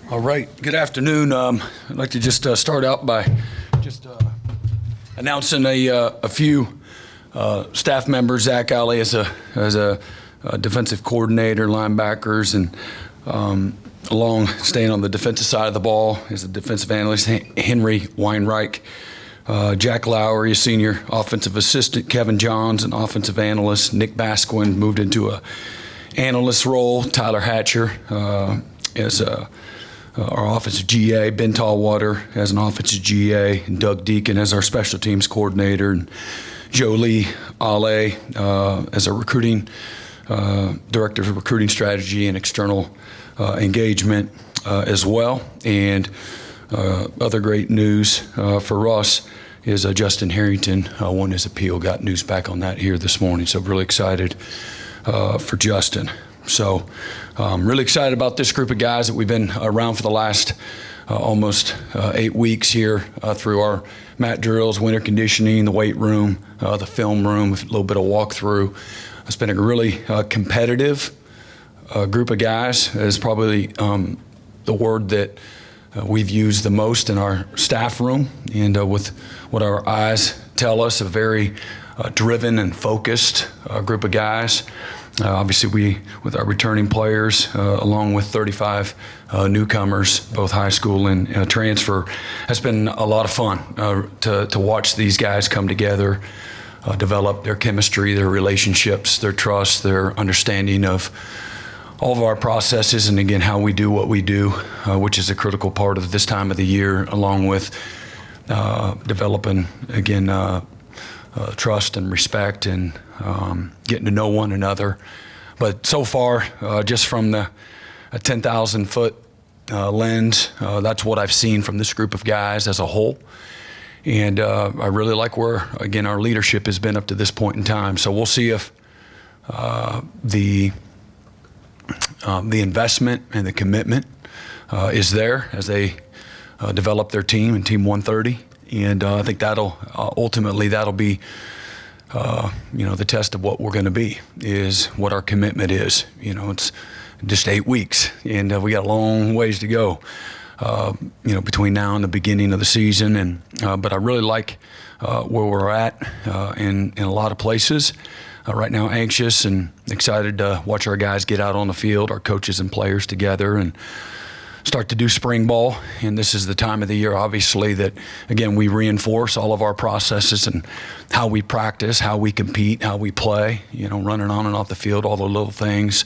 All right. Good afternoon. I'd like to just start out by just announcing a few staff members. Zach Aly as a defensive coordinator, linebackers, and along staying on the defensive side of the ball as a defensive analyst, Henry Weinreich. Jack Lowry, a senior offensive assistant. Kevin Johns, an offensive analyst. Nick Basquin moved into a analyst role. Tyler Hatcher as our offensive GA. Ben Tallwater as an offensive GA. And Doug Deacon as our special teams coordinator. And Jolie Ale as a recruiting director of recruiting strategy and external engagement as well. And other great news for us is Justin Harrington won his appeal, got news back on that here this morning. So really excited for Justin. So really excited about this group of guys that we've been around for the last almost 8 weeks here through our mat drills, winter conditioning, the weight room, the film room, a little bit of walkthrough. It's been a really competitive group of guys. Is probably the word that we've used the most in our staff room, and with what our eyes tell us, a very driven and focused group of guys. Obviously, we, with our returning players, along with 35 newcomers, both high school and transfer, has been a lot of fun to watch these guys come together, develop their chemistry, their relationships, their trust, their understanding of all of our processes, and again, how we do what we do, which is a critical part of this time of the year, along with developing, again, trust and respect and getting to know one another. But so far, just from the 10,000-foot lens, that's what I've seen from this group of guys as a whole. And I really like where, again, our leadership has been up to this point in time. So we'll see if the investment and the commitment is there as they develop their team and Team 130. And I think that'll ultimately be the test of what we're going to be, is what our commitment is. It's just 8 weeks, and we got a long ways to go. Between now and the beginning of the season, and but I really like where we're at in a lot of places. Right now, anxious and excited to watch our guys get out on the field, our coaches and players together, and start to do spring ball. And this is the time of the year, obviously, that, again, we reinforce all of our processes and how we practice, how we compete, how we play, running on and off the field, all the little things,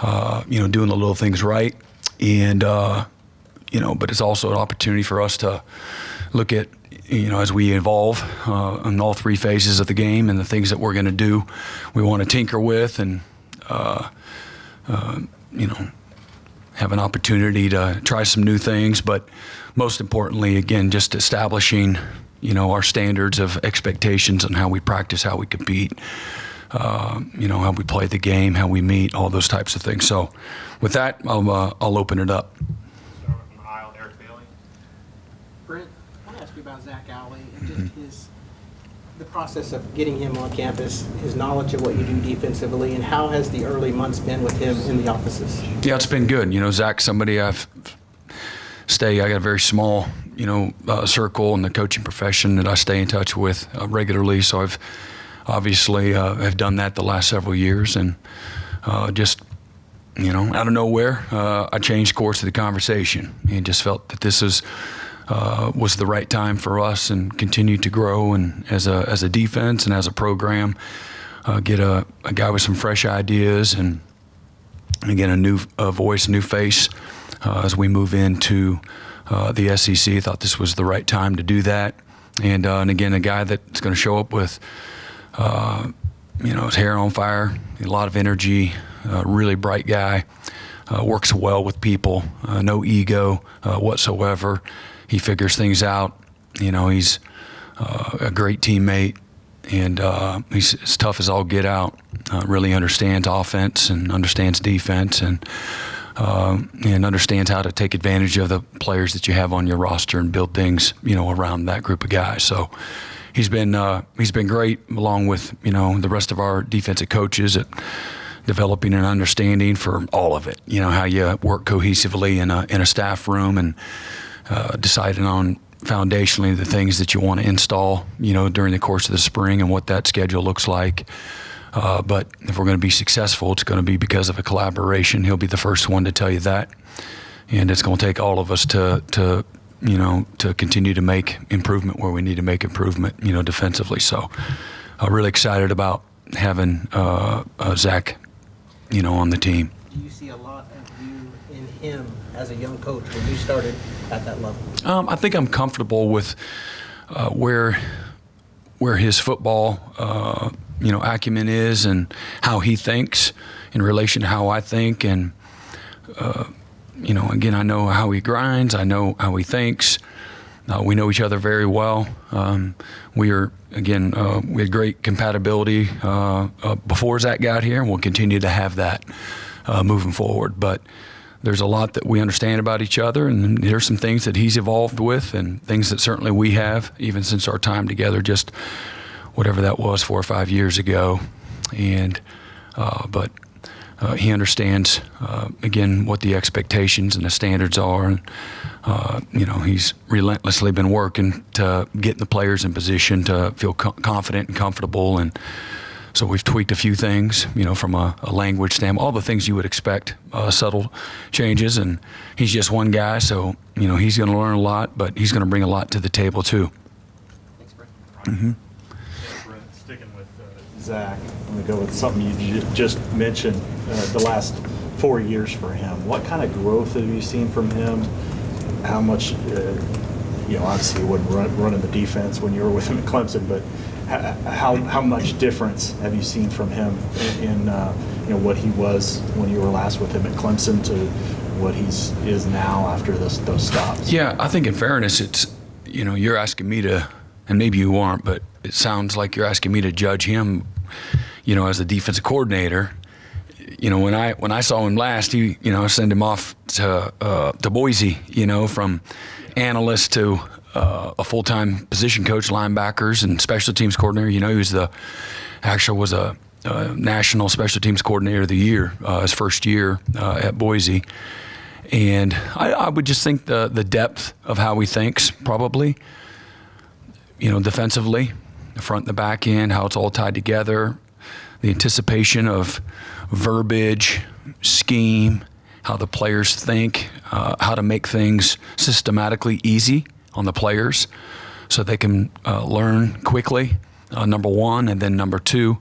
doing the little things right. And, but it's also an opportunity for us to look at, as we evolve in all three phases of the game and the things that we're going to do, we want to tinker with and, have an opportunity to try some new things. But most importantly, again, just establishing, our standards of expectations on how we practice, how we compete, how we play the game, how we meet, all those types of things. So with that, I'll open it up. Brent, I want to ask you about Zach Aly and just the process of getting him on campus, his knowledge of what you do defensively, and how has the early months been with him in the offices? Yeah, it's been good. Zach's somebody I got a very small, circle in the coaching profession that I stay in touch with regularly. So I've obviously have done that the last several years, and just out of nowhere, I changed course of the conversation and just felt that this was the right time for us, and continue to grow, and as a defense and as a program, get a guy with some fresh ideas, and again, a new voice, new face as we move into the SEC. I thought this was the right time to do that, and again, a guy that's going to show up with his hair on fire, a lot of energy, really bright guy, works well with people, no ego whatsoever. He figures things out. He's a great teammate, and he's as tough as all get out. Really understands offense and understands defense, and understands how to take advantage of the players that you have on your roster and build things, around that group of guys. So he's been great, along with the rest of our defensive coaches at developing an understanding for all of it. How you work cohesively in a staff room, and deciding on foundationally the things that you want to install, during the course of the spring, and what that schedule looks like. But if we're going to be successful, it's going to be because of a collaboration. He'll be the first one to tell you that. And it's going to take all of us to continue to make improvement where we need to make improvement, defensively. So I'm really excited about having Zach, on the team. Do you see a lot of you in him as a young coach when you started at that level? I think I'm comfortable with where his football, acumen is, and how he thinks in relation to how I think. And, again, I know how he grinds. I know how he thinks. We know each other very well. We had great compatibility before Zach got here, and we'll continue to have that moving forward. But there's a lot that we understand about each other, and there's some things that he's evolved with, and things that certainly we have, even since our time together, just whatever that was 4 or 5 years ago. And but he understands, again, what the expectations and the standards are. And, he's relentlessly been working to get the players in position to feel confident and comfortable. And so we've tweaked a few things, from a language standpoint, all the things you would expect, subtle changes. And he's just one guy, so, he's going to learn a lot, but he's going to bring a lot to the table too. Thanks, Brent. Mm-hmm. Brent, sticking with Zach, I'm going to go with something you just mentioned, the last 4 years for him. What kind of growth have you seen from him? How much, obviously you wouldn't run in the defense when you were with him at Clemson, but how much difference have you seen from him in what he was when you were last with him at Clemson to what he is now after those stops? Yeah, I think in fairness, it's, you're asking me to, and maybe you aren't, but it sounds like you're asking me to judge him, as a defensive coordinator. When I saw him last, I sent him off to Boise, from analyst to a full-time position coach, linebackers, and special teams coordinator. He was was a national special teams coordinator of the year, his first year at Boise. And I would just think the depth of how he thinks, probably, defensively, the front and the back end, how it's all tied together, the anticipation of verbiage, scheme, how the players think, how to make things systematically easy on the players so they can learn quickly, number one, and then number two,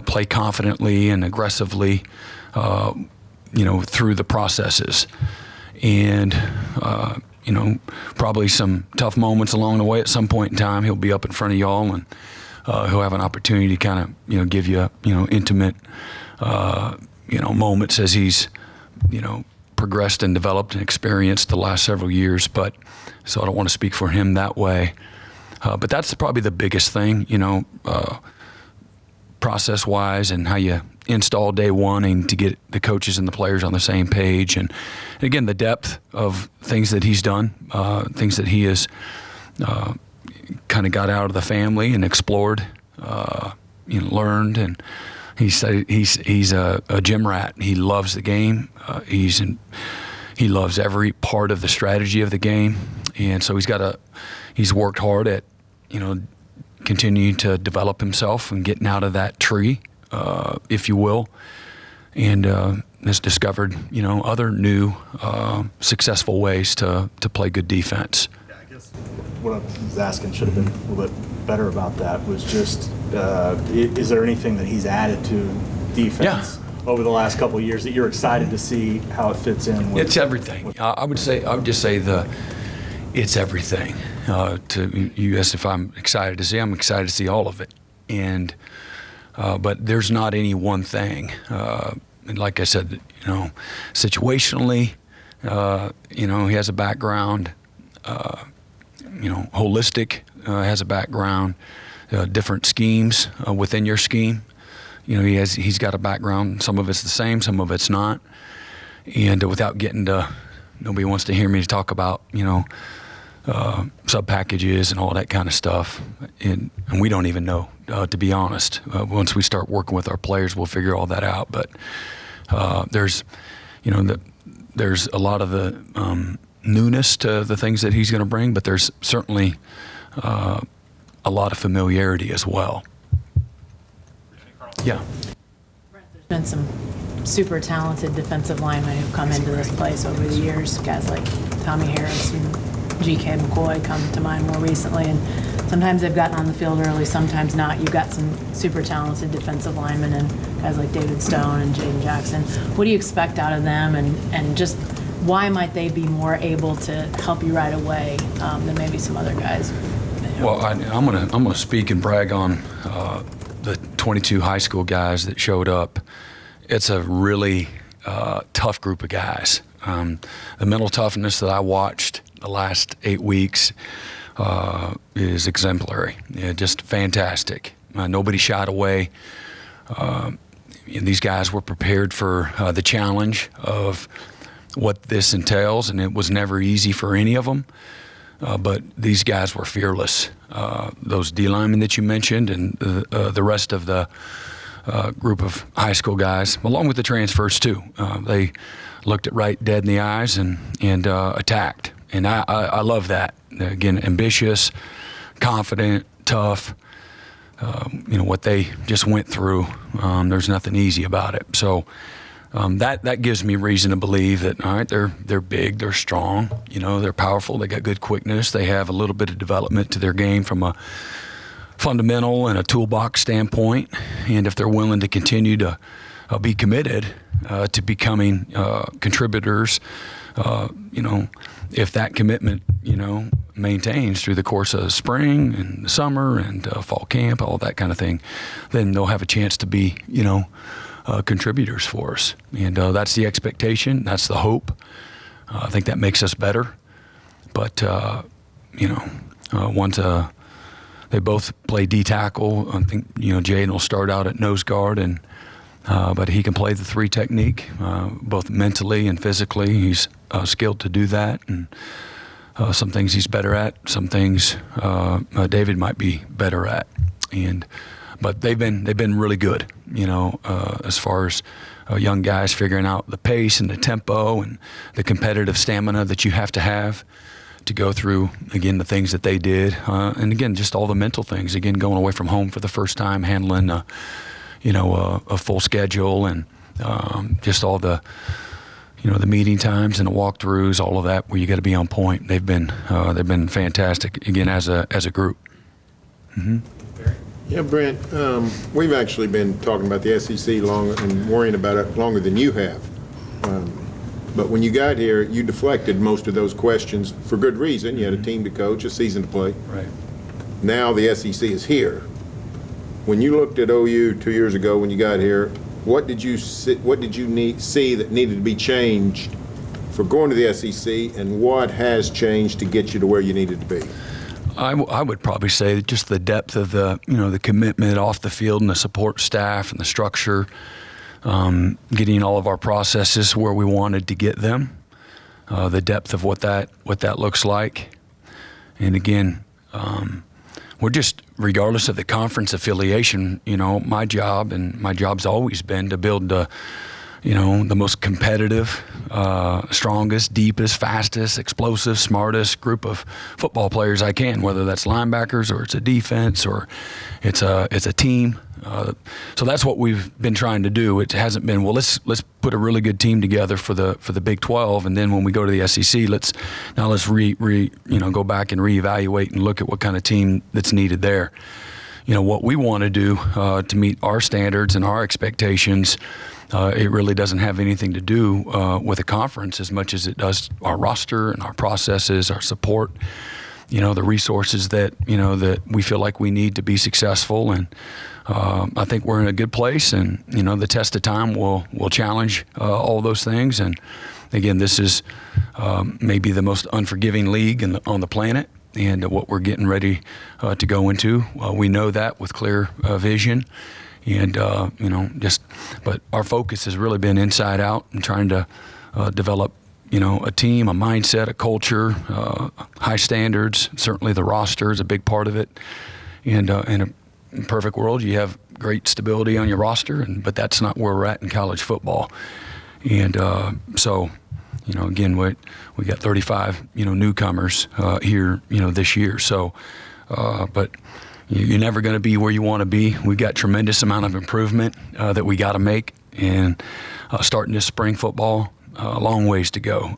play confidently and aggressively, through the processes. And, probably some tough moments along the way. At some point in time, he'll be up in front of y'all, and he'll have an opportunity to kind of, give you, intimate, moments as he's, progressed and developed and experienced the last several years. But so I don't want to speak for him that way. But that's probably the biggest thing, process-wise, and how you install day one and to get the coaches and the players on the same page. And again, the depth of things that he's done, things that he has kind of got out of the family and explored, learned. And he said he's a gym rat. He loves the game. He loves every part of the strategy of the game. And so he's worked hard at, continuing to develop himself and getting out of that tree, if you will, and has discovered, other new successful ways to play good defense. Yeah, I guess what I was asking should have been a little bit better about that was just, is there anything that he's added to defense over the last couple of years that you're excited to see how it fits in? It's everything. I would just say it's everything. You asked if I'm excited to see. I'm excited to see all of it, and but there's not any one thing. And like I said, situationally, he has a background. Holistic has a background. Different schemes within your scheme. He's got a background. Some of it's the same, some of it's not. And without getting to, nobody wants to hear me talk about sub packages and all that kind of stuff, and we don't even know, to be honest. Once we start working with our players, we'll figure all that out. But there's a lot of the newness to the things that he's going to bring, but there's certainly a lot of familiarity as well. Yeah. Brent, there's been some super talented defensive linemen who've come into this place over the years. Guys like Tommy Harris and G.K. McCoy come to mind more recently, and sometimes they've gotten on the field early, sometimes not. You've got some super talented defensive linemen and guys like David Stone and Jaden Jackson. What do you expect out of them, and just why might they be more able to help you right away than maybe some other guys? Well, I'm gonna speak and brag on the 22 high school guys that showed up. It's a really tough group of guys. The mental toughness that I watched the last 8 weeks is exemplary. Yeah, just fantastic. Nobody shied away. And these guys were prepared for the challenge of what this entails, and it was never easy for any of them. But these guys were fearless. Those D linemen that you mentioned, and the rest of the group of high school guys, along with the transfers too. They looked it right dead in the eyes and attacked. And I love that. Again, ambitious, confident, tough. What they just went through, there's nothing easy about it. So that gives me reason to believe that, all right, they're big, they're strong, they're powerful, they got good quickness, they have a little bit of development to their game from a fundamental and a toolbox standpoint. And if they're willing to continue to be committed to becoming contributors, if that commitment, maintains through the course of spring and the summer and fall camp, all that kind of thing, then they'll have a chance to be, contributors for us. And that's the expectation. That's the hope. I think that makes us better. But, once they both play D-tackle, I think, Jaden will start out at nose guard, and but he can play the 3 technique, both mentally and physically. He's skilled to do that, and some things he's better at, some things David might be better at. But they've been really good, as far as young guys figuring out the pace and the tempo and the competitive stamina that you have to go through, again, the things that they did. And again, just all the mental things, again, going away from home for the first time, handling a full schedule, and just all the, the meeting times and the walkthroughs, all of that, where you got to be on point. They've been fantastic, again, as a group. Mm-hmm. Yeah, Brent, we've actually been talking about the SEC long and worrying about it longer than you have. But when you got here, you deflected most of those questions for good reason. You had a team to coach, a season to play. Right. Now the SEC is here. When you looked at OU 2 years ago when you got here, what did you see that needed to be changed for going to the SEC, and what has changed to get you to where you needed to be? I would probably say just the depth of the commitment off the field and the support staff and the structure, getting all of our processes where we wanted to get them, the depth of what that looks like. And again, we're just, regardless of the conference affiliation, my job's always been to build the most competitive, strongest, deepest, fastest, explosive, smartest group of football players I can, whether that's linebackers or it's a defense or it's a team. So that's what we've been trying to do. It hasn't been, well, let's put a really good team together for the Big 12, and then when we go to the SEC, let's go back and reevaluate and look at what kind of team that's needed there. What we want to do to meet our standards and our expectations, it really doesn't have anything to do with a conference as much as it does our roster and our processes, our support, the resources that we feel like we need to be successful. And I think we're in a good place, and the test of time will challenge all those things. And again, this is maybe the most unforgiving league on the planet, and what we're getting ready to go into. We know that with clear vision. And, but our focus has really been inside out and trying to develop a team, a mindset, a culture, high standards. Certainly the roster is a big part of it. And in a perfect world, you have great stability on your roster, but that's not where we're at in college football. And so, again, we got 35, newcomers here, this year. So, but you're never going to be where you want to be. We've got tremendous amount of improvement that we got to make. And starting this spring football, a long ways to go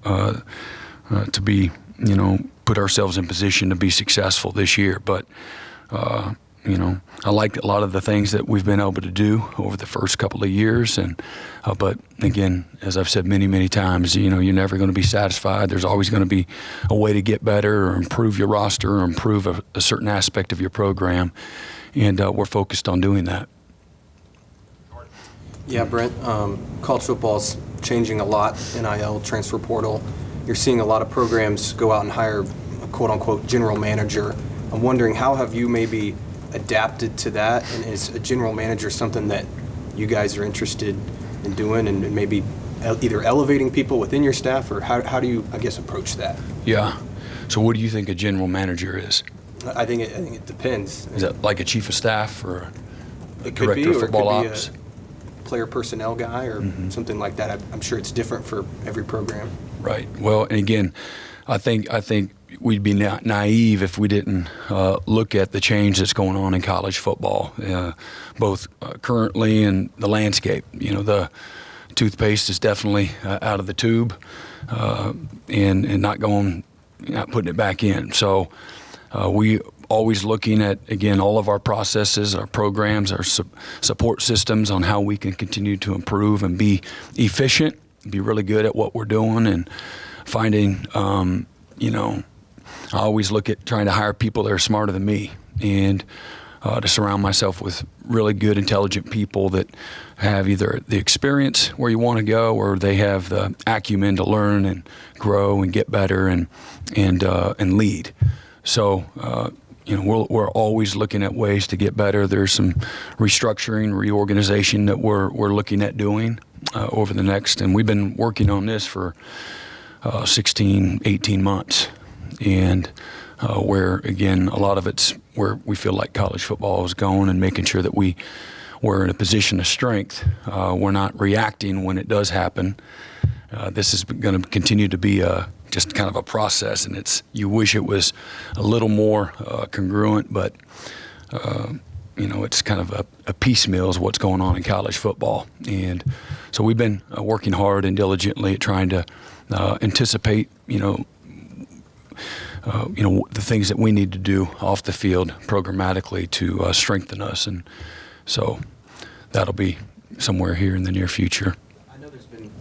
to be, put ourselves in position to be successful this year. But, I like a lot of the things that we've been able to do over the first couple of years. And but again, as I've said many, many times, you're never going to be satisfied. There's always going to be a way to get better or improve your roster or improve a certain aspect of your program. And we're focused on doing that. Yeah, Brent, college football's changing a lot, NIL, transfer portal. You're seeing a lot of programs go out and hire a quote-unquote general manager. I'm wondering, how have you maybe adapted to that, and is a general manager something that you guys are interested in doing, and maybe either elevating people within your staff, or how do you, I guess, approach that? Yeah. So what do you think a general manager is? I think it depends. Is that like a chief of staff or a It could be, director of or it football could be ops? a player personnel guy or something like that. I'm sure it's different for every program. Right. Well, and again, I think we'd be naive if we didn't look at the change that's going on in college football, both currently and the landscape. The toothpaste is definitely out of the tube and not putting it back in. So we always looking at, again, all of our processes, our programs, our support systems on how we can continue to improve and be efficient, be really good at what we're doing, and finding, I always look at trying to hire people that are smarter than me, and to surround myself with really good, intelligent people that have either the experience where you want to go, or they have the acumen to learn and grow and get better and lead. So, we're always looking at ways to get better. There's some restructuring, reorganization that we're looking at doing over the next, and we've been working on this for 16, 18 months. And where, again, a lot of it's where we feel like college football is going, and making sure that we're in a position of strength. We're not reacting when it does happen. This is going to continue to be just kind of a process, and you wish it was a little more congruent, but it's kind of a piecemeal is what's going on in college football. And so we've been working hard and diligently at trying to anticipate, the things that we need to do off the field programmatically to strengthen us. And so that'll be somewhere here in the near future. I know there's been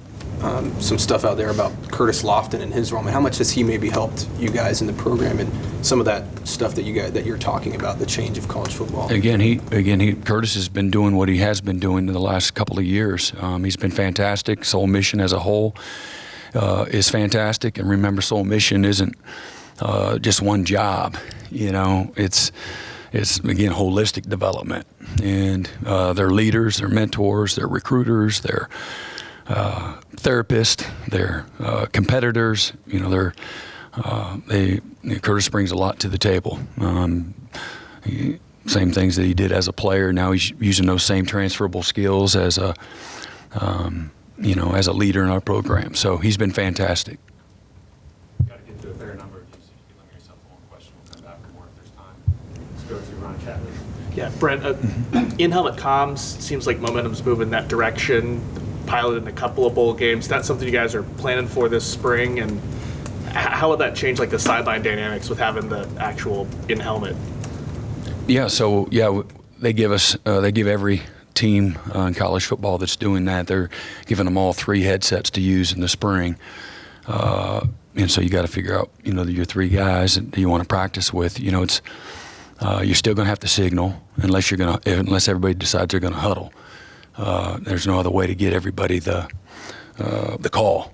some stuff out there about Curtis Lofton and his role. How much has he maybe helped you guys in the program, and some of that stuff that you're talking about, the change of college football? Curtis has been doing what he has been doing in the last couple of years. He's been fantastic. Soul Mission as a whole is fantastic. And remember, Soul Mission isn't just one job. It's again holistic development, and they're leaders, they're mentors, they're recruiters, they're therapists, they're competitors. Curtis brings a lot to the table. Same things that he did as a player. Now he's using those same transferable skills as a leader in our program. So he's been fantastic. Got to get to a fair number of you, so you can limit yourself to one question. We'll come back for more if there's time. Let's go to Ron Chadley. Yeah, Brent, in-helmet comms seems like momentum's moving that direction. Piloted in a couple of bowl games. That's something you guys are planning for this spring, and how would that change like the sideline dynamics with having the actual in-helmet? Yeah, so they give every team in college football that's doing that, they're giving them all 3 headsets to use in the spring. And so you got to figure out, your 3 guys that you want to practice with. It's you're still going to have to signal unless everybody decides they're going to huddle. There's no other way to get everybody the call.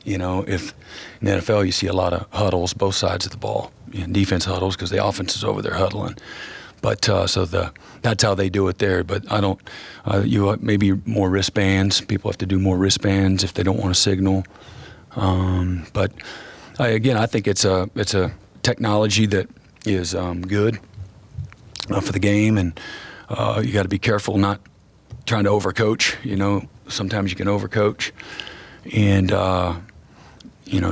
If in the NFL you see a lot of huddles, both sides of the ball, defense huddles because the offense is over there huddling. But that's how they do it there. But I don't. Maybe more wristbands. People have to do more wristbands if they don't want to signal. But again, I think it's a technology that is good for the game, and you got to be careful not trying to overcoach. Sometimes you can overcoach, and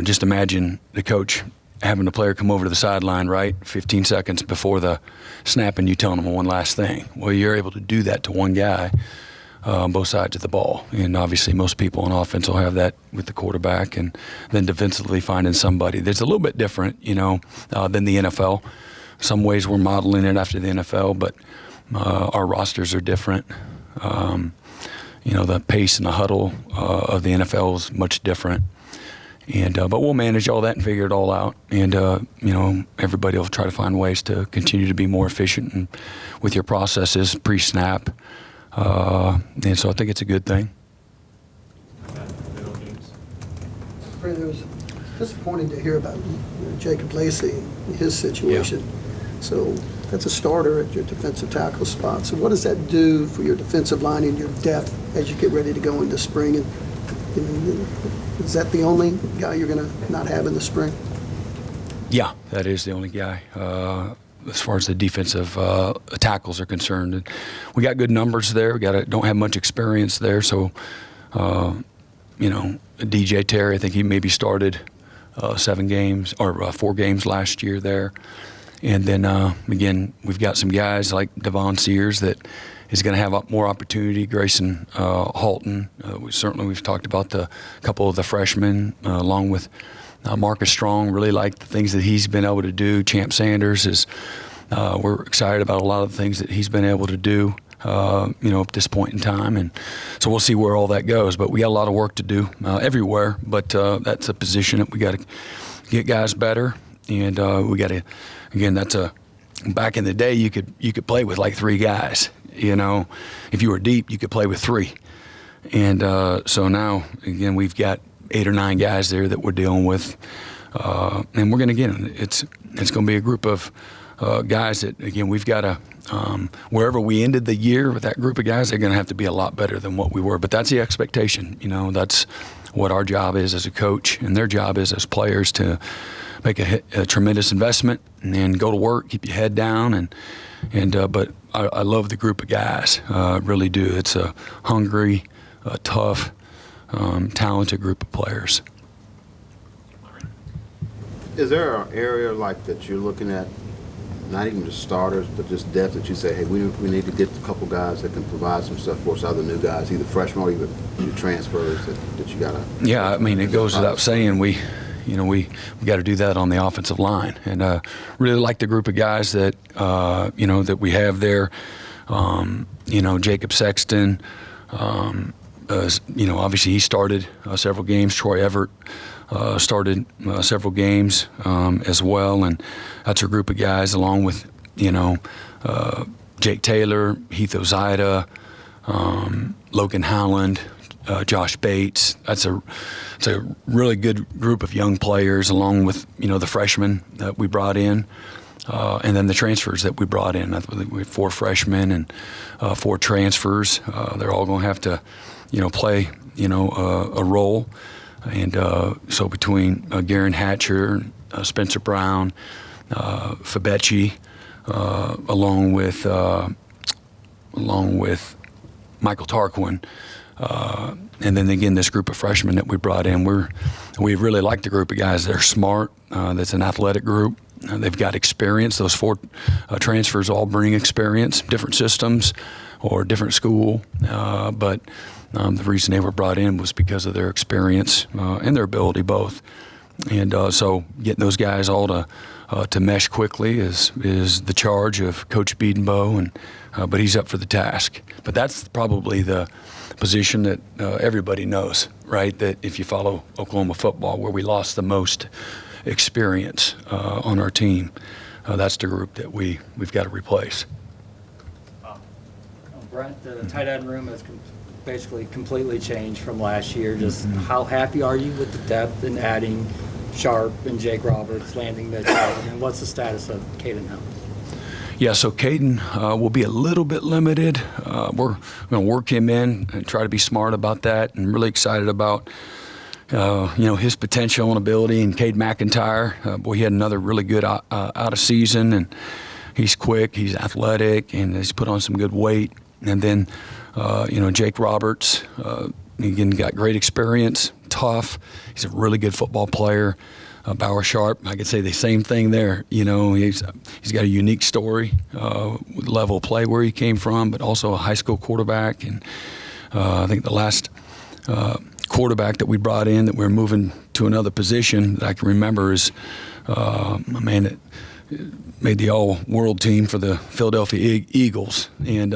just imagine the coach having the player come over to the sideline, right, 15 seconds before the snap, and you telling them one last thing. Well, you're able to do that to one guy on both sides of the ball. And obviously most people on offense will have that with the quarterback, and then defensively finding somebody that's a little bit different, than the NFL. Some ways we're modeling it after the NFL, but our rosters are different. The pace and the huddle of the NFL is much different. And but we'll manage all that and figure it all out. And everybody will try to find ways to continue to be more efficient and with your processes pre-snap. And so I think it's a good thing. Brent, it was disappointing to hear about Jacob Lacey and his situation. Yeah. So that's a starter at your defensive tackle spot. So what does that do for your defensive line and your depth as you get ready to go into spring? And is that the only guy you're going to not have in the spring? Yeah, that is the only guy. As far as the defensive tackles are concerned, and we got good numbers there. We don't have much experience there, so DJ Terry, I think he maybe started 7 games or 4 games last year there, and then again we've got some guys like Devon Sears that is going to have more opportunity. Grayson Halton, we've talked about a couple of the freshmen along with. Marcus Strong, really like the things that he's been able to do. Champ Sanders is, we're excited about a lot of the things that he's been able to do, at this point in time. And so we'll see where all that goes. But we got a lot of work to do everywhere. But that's a position that we got to get guys better. And we got to, again, back in the day, you could play with like 3 guys. If you were deep, you could play with 3. And so now, again, we've got 8 or 9 guys there that we're dealing with, and we're going to get them. It's going to be a group of guys that, again, we've got to, wherever we ended the year with that group of guys, they're going to have to be a lot better than what we were. But that's the expectation. That's what our job is as a coach, and their job is as players to make a tremendous investment and then go to work, keep your head down, but I love the group of guys, really do. It's a hungry, tough, talented group of players. Is there an area like that you're looking at, not even just starters, but just depth that you say, hey, we need to get a couple guys that can provide some stuff for us, other new guys, either freshmen or even new transfers that you got to? Yeah, I mean, it goes without saying we got to do that on the offensive line, and really like the group of guys that that we have there. Jacob Sexton. Obviously he started several games. Troy Everett started several games as well, and that's a group of guys along with Jake Taylor, Heath Ozida, Logan Howland, Josh Bates. It's a really good group of young players, along with the freshmen that we brought in. And then the transfers that we brought in. I think we have 4 freshmen and 4 transfers. They're all going to have to, play, a role. And so between Garen Hatcher, Spencer Brown, Fabechi, along with Michael Tarquin, and then again this group of freshmen that we brought in, we really like the group of guys. They're smart. That's an athletic group. They've got experience. Those 4 transfers all bring experience, different systems or different school. But the reason they were brought in was because of their experience and their ability both. And so getting those guys all to mesh quickly is the charge of Coach Biedenbow, but he's up for the task. But that's probably the position that everybody knows, right? That if you follow Oklahoma football, where we lost the most experience on our team, that's the group that we've got to replace. Brent, the tight end room has basically completely changed from last year. Just how happy are you with the depth in adding Sharp and Jake Roberts, landing Mitchell, and what's the status of Caden Hill? Yeah, so Caden will be a little bit limited. We're going to work him in and try to be smart about that, and really excited about his potential and ability. And Cade McIntyre, boy, he had another really good out of season, and he's quick, he's athletic, and he's put on some good weight. And then, Jake Roberts, again, got great experience, tough. He's a really good football player. Bauer Sharp, I could say the same thing there. He's got a unique story with the level of play where he came from, but also a high school quarterback. And I think the last quarterback that we brought in that we're moving to another position that I can remember is a man that made the all-world team for the Philadelphia Eagles. And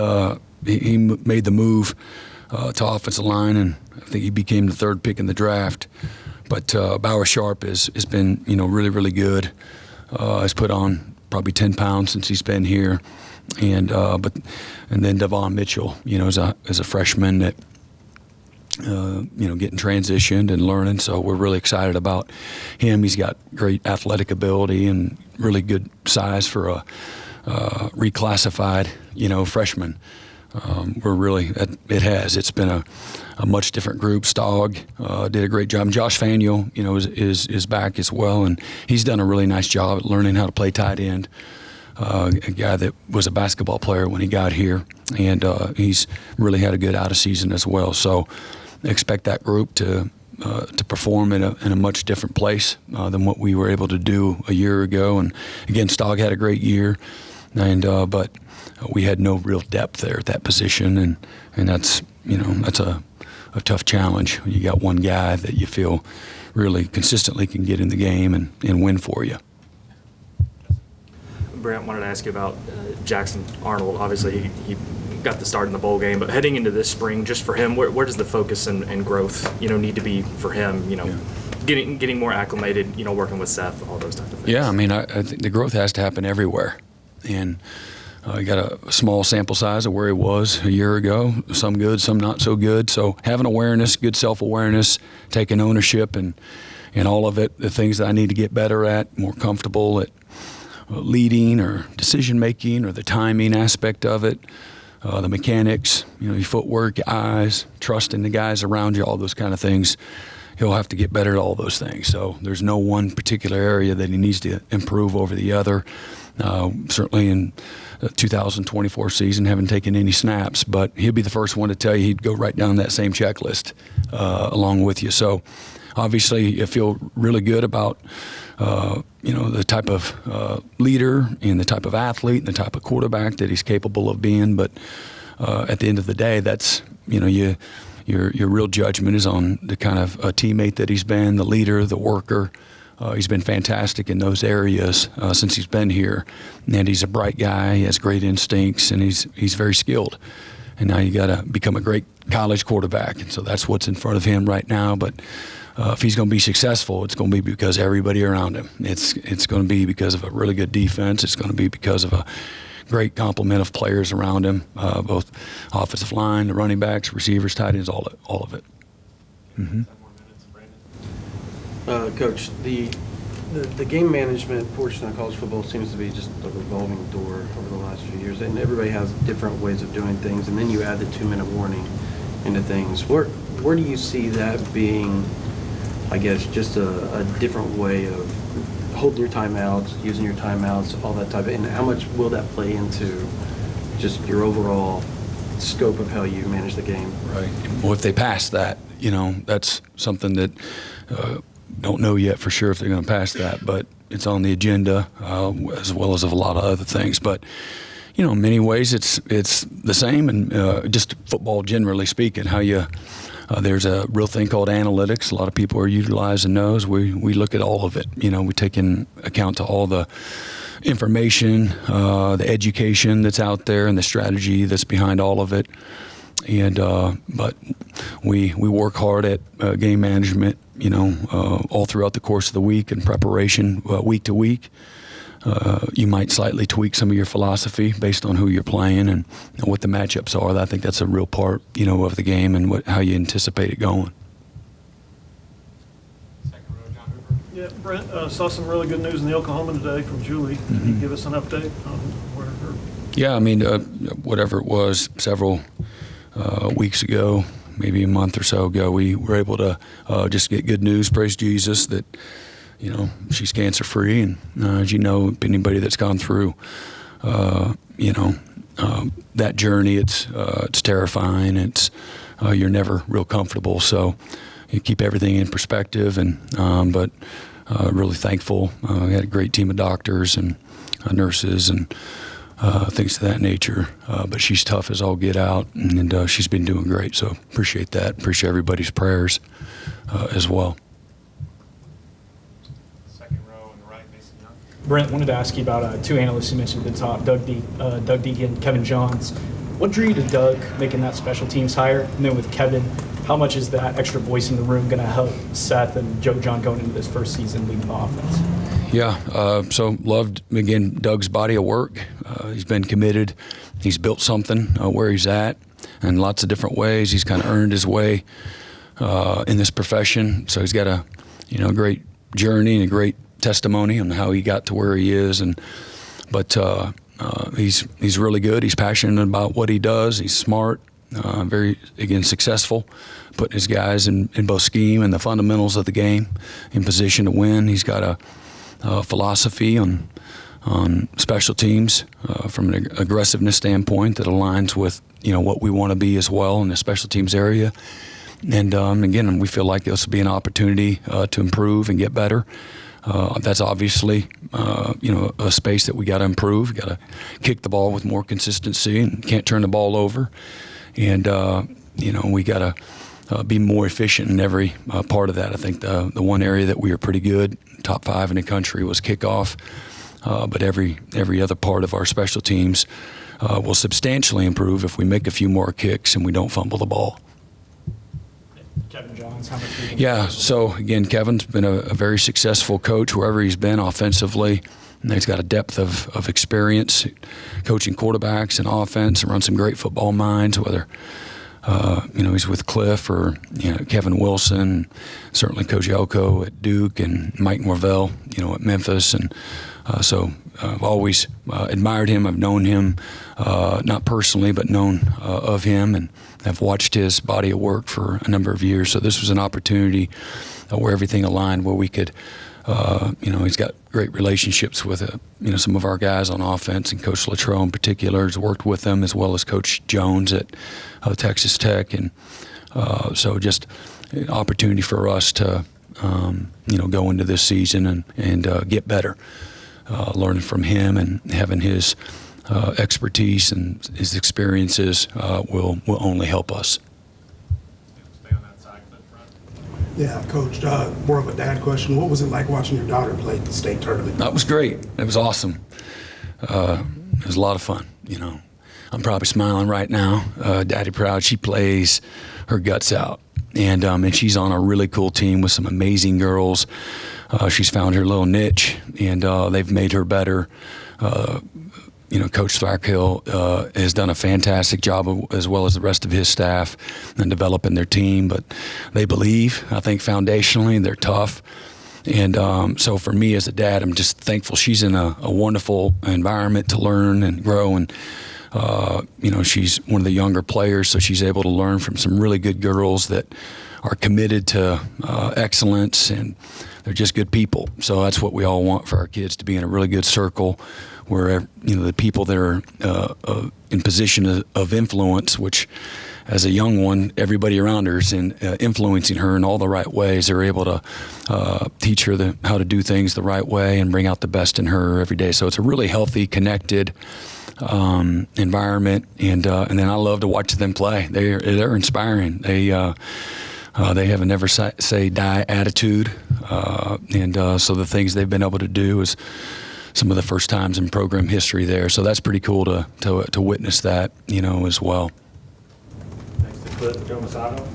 he made the move to offensive line, and I think he became the third pick in the draft. But Bauer Sharp has been, really, really good. Has put on probably 10 pounds since he's been here, and then Devon Mitchell, as a freshman that, getting transitioned and learning. So we're really excited about him. He's got great athletic ability and really good size for a reclassified, freshman. It's been a much different group. Stogg did a great job. And Josh Faniel, is back as well, and he's done a really nice job at learning how to play tight end. A guy that was a basketball player when he got here, and he's really had a good out of season as well. So expect that group to perform in a much different place than what we were able to do a year ago. And again, Stogg had a great year, and but we had no real depth there at that position, and that's a tough challenge. You got one guy that you feel really consistently can get in the game and win for you. Brent, wanted to ask you about Jackson Arnold. Obviously, he got the start in the bowl game, but heading into this spring, just for him, where does the focus and growth, need to be for him? Getting more acclimated, working with Seth, all those types of things. Yeah, I think the growth has to happen everywhere, and you got a small sample size of where he was a year ago. Some good, some not so good. So having awareness, good self-awareness, taking ownership, and all of it, the things that I need to get better at, more comfortable at leading or decision-making or the timing aspect of it, the mechanics, your footwork, your eyes, trusting the guys around you, all those kind of things. He'll have to get better at all those things. So there's no one particular area that he needs to improve over the other. Certainly in the 2024 season, haven't taken any snaps, but he'll be the first one to tell you he'd go right down that same checklist along with you. So obviously I feel really good about the type of leader and the type of athlete and the type of quarterback that he's capable of being. But at the end of the day, that's, your real judgment is on the kind of teammate that he's been, the leader, the worker. He's been fantastic in those areas since he's been here. And he's a bright guy. He has great instincts, and he's very skilled. And now you got to become a great college quarterback. And so that's what's in front of him right now. But if he's going to be successful, it's going to be because everybody around him. It's going to be because of a really good defense. It's going to be because of a great complement of players around him, both offensive line, the running backs, receivers, tight ends, all of it. Mm-hmm. Coach, the game management portion of college football seems to be just a revolving door over the last few years, and everybody has different ways of doing things, and then you add the 2-minute warning into things. Where do you see that being, I guess, just a different way of holding your timeouts, using your timeouts, all that type of, and how much will that play into just your overall scope of how you manage the game? Right. Well, if they pass that, that's something that don't know yet for sure if they're going to pass that, but it's on the agenda as well as of a lot of other things. But in many ways it's the same, and just football generally speaking, how you there's a real thing called analytics. A lot of people are utilizing those. We look at all of it. We take in account to all the information, the education that's out there, and the strategy that's behind all of it. And but we work hard at game management, all throughout the course of the week and preparation week to week. You might slightly tweak some of your philosophy based on who you're playing and what the matchups are. I think that's a real part, of the game and how you anticipate it going. Yeah, Brent, saw some really good news in the Oklahoma today from Julie. Can you give us an update on where her? Yeah, whatever it was, several weeks ago, maybe a month or so ago, we were able to just get good news, praise Jesus, that, you know, she's cancer-free. And as you know, anybody that's gone through, you know, that journey, it's terrifying. You're never real comfortable. So you keep everything in perspective, and but really thankful. We had a great team of doctors and nurses and things of that nature. But she's tough as all get out, and she's been doing great. So appreciate that. Appreciate everybody's prayers as well. Second row on the right, Mason Young. Brent, wanted to ask you about two analysts you mentioned at the top, Doug Deegan, Kevin Johns. What drew you to Doug making that special teams hire? And then with Kevin, how much is that extra voice in the room going to help Seth and Joe John going into this first season leading the offense? Yeah, so loved, again, Doug's body of work. He's been committed. He's built something where he's at in lots of different ways. He's kind of earned his way in this profession. So he's got a, you know, great journey and a great testimony on how he got to where he is. But he's really good. He's passionate about what he does. He's smart, very, again, successful, putting his guys in both scheme and the fundamentals of the game in position to win. He's got a philosophy on special teams from an aggressiveness standpoint that aligns with, you know, what we want to be as well in the special teams area. And again, we feel like this will be an opportunity to improve and get better. That's obviously, you know, a space that we got to improve. Got to kick the ball with more consistency and can't turn the ball over. And, you know, we got to be more efficient in every part of that. I think the one area that we are pretty good, top 5 in the country, was kickoff. But every other part of our special teams will substantially improve if we make a few more kicks and we don't fumble the ball. Kevin Johns, how much? Yeah, so again, Kevin's been a very successful coach wherever he's been offensively. And he's got a depth of experience coaching quarterbacks and offense, and run some great football minds, whether you know, he's with Cliff or, you know, Kevin Wilson, certainly Coach Elko at Duke, and Mike Norvell, you know, at Memphis. And so I've always admired him. I've known him, not personally, but known of him, and I've watched his body of work for a number of years. So this was an opportunity where everything aligned, where we could, you know, he's got great relationships with, you know, some of our guys on offense, and Coach Latrell in particular has worked with them, as well as Coach Jones at Texas Tech. And so just an opportunity for us to, you know, go into this season and get better, learning from him and having his expertise and his experiences will only help us. Stay on that side, but front. Yeah, Coach, more of a dad question. What was it like watching your daughter play the state tournament? That was great. It was awesome. It was a lot of fun, you know. I'm probably smiling right now. Daddy proud. She plays her guts out. And she's on a really cool team with some amazing girls. She's found her little niche, and they've made her better. You know, Coach Thrackhill has done a fantastic job, as well as the rest of his staff, in developing their team. But they believe, I think, foundationally, they're tough. And so for me as a dad, I'm just thankful she's in a wonderful environment to learn and grow. And, you know, she's one of the younger players, so she's able to learn from some really good girls that are committed to excellence, and they're just good people. So that's what we all want for our kids, to be in a really good circle where, you know, the people that are in position of influence, which as a young one, everybody around her is influencing her in all the right ways. They're able to teach her how to do things the right way and bring out the best in her every day. So it's a really healthy, connected environment, and then I love to watch them play. They're inspiring. They have a never say die attitude, and so the things they've been able to do is some of the first times in program history there. So that's pretty cool to witness that, you know, as well. Next to Cliff, Joe Masato.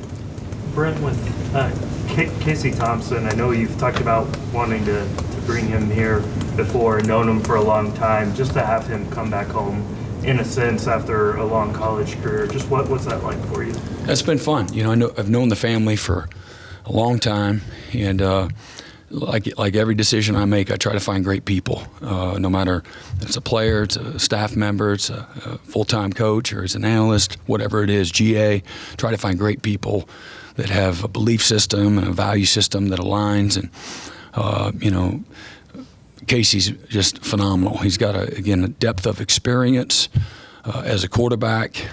Brent, with Casey Thompson, I know you've talked about wanting to bring him here before, known him for a long time, just to have him come back home, in a sense, after a long college career. Just what's that like for you? It's been fun. You know, I've known the family for a long time, and like every decision I make, I try to find great people, no matter if it's a player, it's a staff member, it's a full-time coach, or it's an analyst, whatever it is, GA. Try to find great people that have a belief system and a value system that aligns. And, you know, Casey's just phenomenal. He's got, a depth of experience as a quarterback.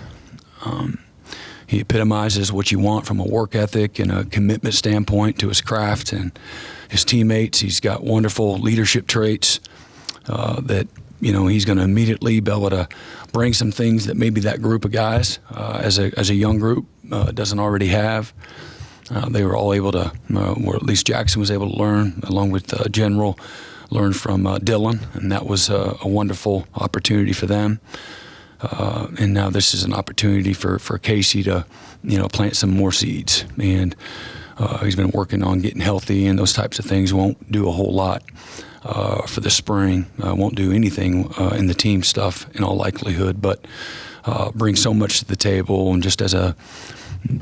He epitomizes what you want from a work ethic and a commitment standpoint to his craft and his teammates. He's got wonderful leadership traits that, you know, he's going to immediately be able to bring some things that maybe that group of guys as a young group doesn't already have. They were all able to, or at least Jackson was able to learn, along with General, learn from Dylan, and that was a wonderful opportunity for them. And now this is an opportunity for Casey to, you know, plant some more seeds. And he's been working on getting healthy, and those types of things won't do a whole lot for the spring. Won't do anything in the team stuff in all likelihood, but bring so much to the table. And just as a,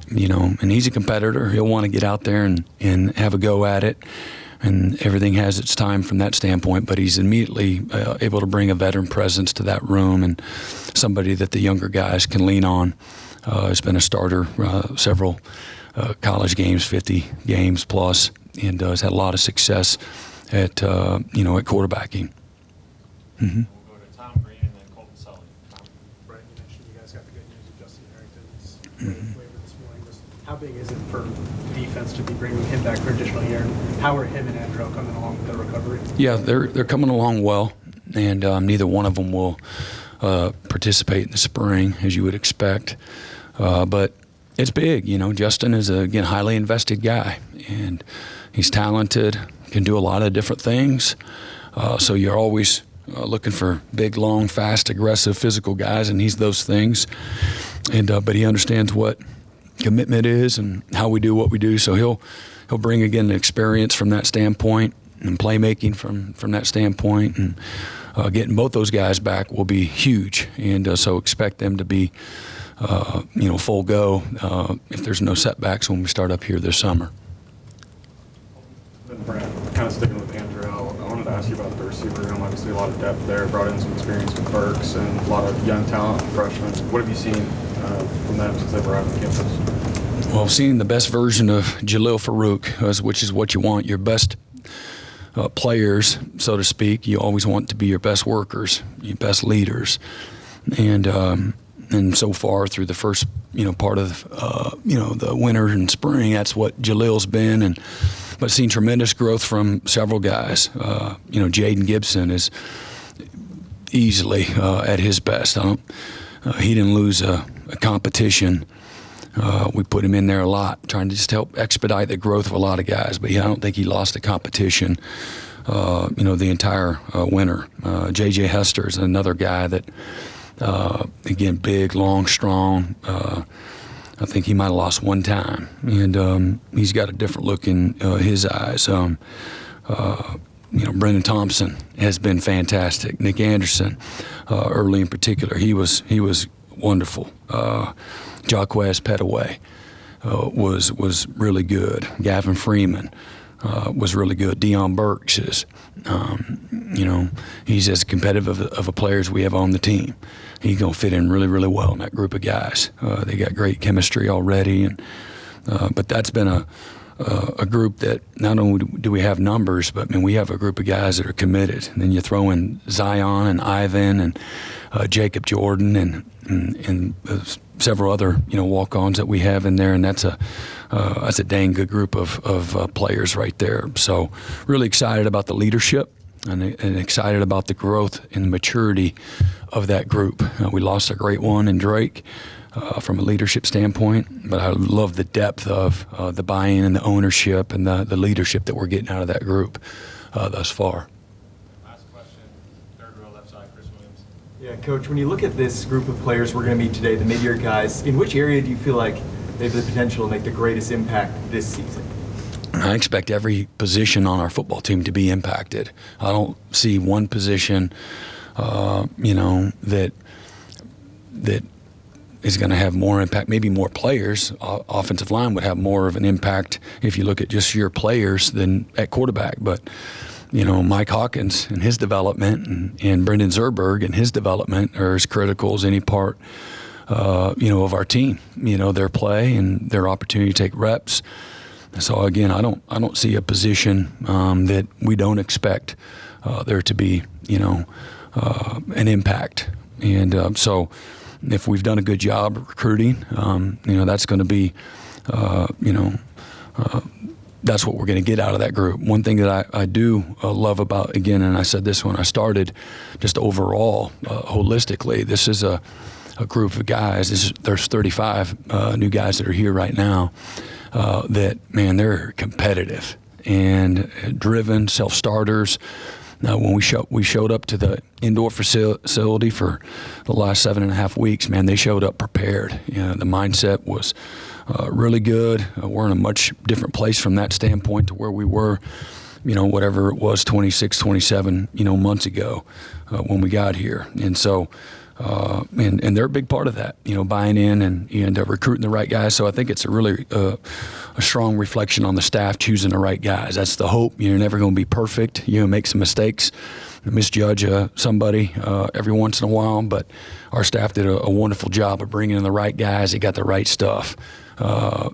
you know, and he's a competitor. He'll want to get out there and have a go at it. And everything has its time from that standpoint, but he's immediately able to bring a veteran presence to that room and somebody that the younger guys can lean on. He's been a starter several college games, 50 games plus, and has had a lot of success at you know, at quarterbacking. Mm-hmm. We'll go to Tom Green and then Colton Sully. Tom. Brent, you mentioned you guys got the good news of Justin Harrington's waiver this morning. Just how big is it for defense to be bringing him back for additional year? And how are him and Andrew coming along with their recovery? Yeah, they're coming along well, and neither one of them will participate in the spring, as you would expect. But it's big, you know. Justin is a, again, highly invested guy, and he's talented, can do a lot of different things. So you're always looking for big, long, fast, aggressive, physical guys, and he's those things. And but he understands what commitment is and how we do what we do. So he'll bring, again, the experience from that standpoint and playmaking from that standpoint. And getting both those guys back will be huge. And so expect them to be, you know, full go if there's no setbacks when we start up here this summer. Then Brent, kind of sticking with Andrew, I wanted to ask you about the receiver room. Obviously a lot of depth there, brought in some experience with Burks and a lot of young talent and freshmen. What have you seen from them since they've arrived on campus? Well, I've seen the best version of Jalil Farouk, which is what you want. Your best players, so to speak. You always want to be your best workers, your best leaders. And so far through the first, you know, part of, you know, the winter and spring, that's what Jalil's been. But seen tremendous growth from several guys. You know, Jaden Gibson is easily at his best. He didn't lose a competition. We put him in there a lot, trying to just help expedite the growth of a lot of guys. But I don't think he lost a competition, you know, the entire winter. J.J. Hester is another guy that, again, big, long, strong. I think he might have lost one time. And he's got a different look in his eyes. You know, Brendan Thompson has been fantastic. Nick Anderson, early in particular, he was wonderful. Jaquez Petaway was really good. Gavin Freeman was really good. Deion Burks is, you know, he's as competitive of a player as we have on the team. He's going to fit in really, really well in that group of guys. They got great chemistry already, and but that's been a group that not only do we have numbers, but I mean, we have a group of guys that are committed. And then you throw in Zion and Ivan and Jacob Jordan and several other, you know, walk-ons that we have in there, and that's a dang good group of players right there. So really excited about the leadership and excited about the growth and maturity of that group. We lost a great one in Drake. From a leadership standpoint, but I love the depth of the buy-in and the ownership and the leadership that we're getting out of that group thus far. Last question, third row left side, Chris Williams. Yeah, Coach, when you look at this group of players we're going to meet today, the mid-year guys, in which area do you feel like they have the potential to make the greatest impact this season? I expect every position on our football team to be impacted. I don't see one position, you know, that is going to have more impact, maybe more players. Offensive line would have more of an impact if you look at just your players than at quarterback. But, Mike Hawkins and his development and Brendan Zerberg and his development are as critical as any part, of our team, their play and their opportunity to take reps. So again, I don't see a position that we don't expect there to be, an impact. And so if we've done a good job of recruiting, that's going to be, that's what we're going to get out of that group. One thing that I do love about, again, and I said this when I started, just overall, holistically, this is a group of guys. There's 35 new guys that are here right now that, man, they're competitive and driven, self-starters. Now, when we showed up to the indoor facility for the last 7.5 weeks, man, they showed up prepared. The mindset was really good. We're in a much different place from that standpoint to where we were, whatever it was, 26, 27, months ago when we got here. And so, and they're a big part of that, buying in and recruiting the right guys. So I think it's a really a strong reflection on the staff choosing the right guys. That's the hope. You're never going to be perfect. Make some mistakes, misjudge somebody every once in a while. But our staff did a wonderful job of bringing in the right guys. They got the right stuff.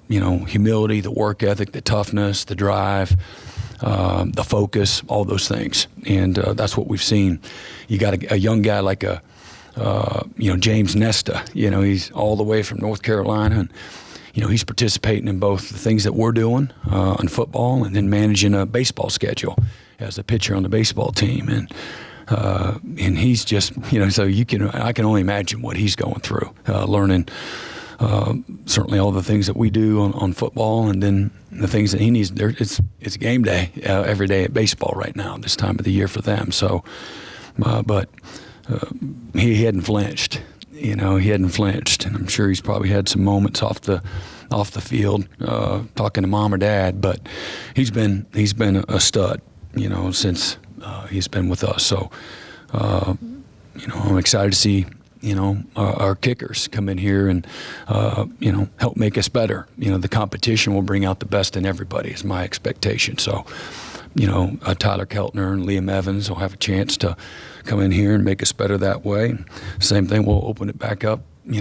Humility, the work ethic, the toughness, the drive, the focus, all those things. And that's what we've seen. You got a young guy like James Nesta, he's all the way from North Carolina, and he's participating in both the things that we're doing on football and then managing a baseball schedule as a pitcher on the baseball team, and he's just so I can only imagine what he's going through, learning certainly all the things that we do on football, and then the things that he needs. It's game day every day at baseball right now, this time of the year for them. So, but. He hadn't flinched, he hadn't flinched, and I'm sure he's probably had some moments off the field talking to mom or dad, but he's been a stud, since he's been with us. So, I'm excited to see, our kickers come in here and, help make us better. The competition will bring out the best in everybody is my expectation. So, Tyler Keltner and Liam Evans will have a chance to come in here and make us better that way. Same thing, we'll open it back up, with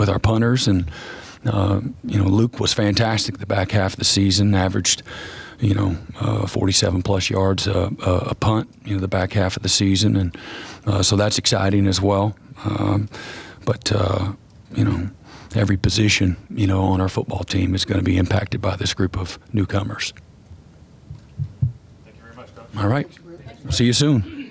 our punters. And, Luke was fantastic the back half of the season, averaged, 47 plus yards a punt, the back half of the season. And so that's exciting as well. But every position, on our football team is going to be impacted by this group of newcomers. Thank you very much, Coach. All right. See you soon.